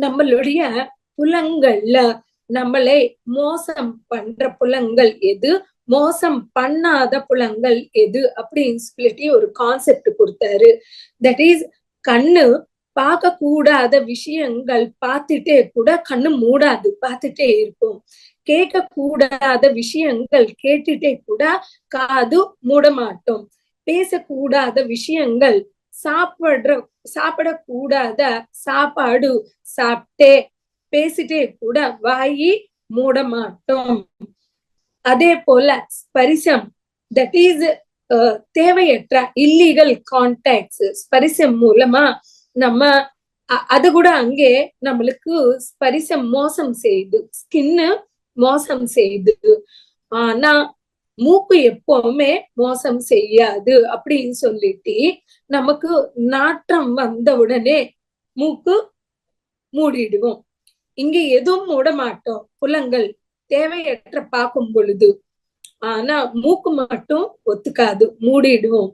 நம்மளுடைய புலங்கள்ல நம்மளை மோசம் பண்ற புலங்கள் எது, மோசம் பண்ணாத புலங்கள் எது அப்படின்னு சொல்லிட்டு ஒரு கான்செப்ட் கொடுத்தாரு. தட் இஸ், கண்ணு பார்க்க கூடாத விஷயங்கள் பார்த்துட்டே கூட கண்ணு மூடாது, பார்த்துட்டே இருக்கும். கேட்க கூடாத விஷயங்கள் கேட்டுட்டே கூட காது மூட மாட்டோம். பேசக்கூடாத விஷயங்கள், சாப்பிடக்கூடாத சாப்பாடு சாப்பிட்டே பேசிட்டே கூட வாயி மூட மாட்டோம். அதே போல ஸ்பரிசம், தட் இஸ் தேவையற்ற இல்லீகல் கான்டாக்ட்ஸ், ஸ்பரிசம் மூலமா நம்ம அது கூட அங்கே நம்மளுக்கு ஸ்பரிசம் மோசம் செய்யுது, ஸ்கின்னு மோசம் செய்யுது. ஆனா மூக்கு எப்பவுமே மோசம் செய்யாது அப்படின்னு சொல்லிட்டு நமக்கு நாற்றம் வந்த உடனே மூக்கு மூடிடுவோம். இங்க எதுவும் மூட மாட்டோம், புலங்கள் தேவையற்ற பார்க்கும் பொழுது. ஆனா மூக்கு மட்டும் ஒத்துக்காது, மூடிடுவோம்.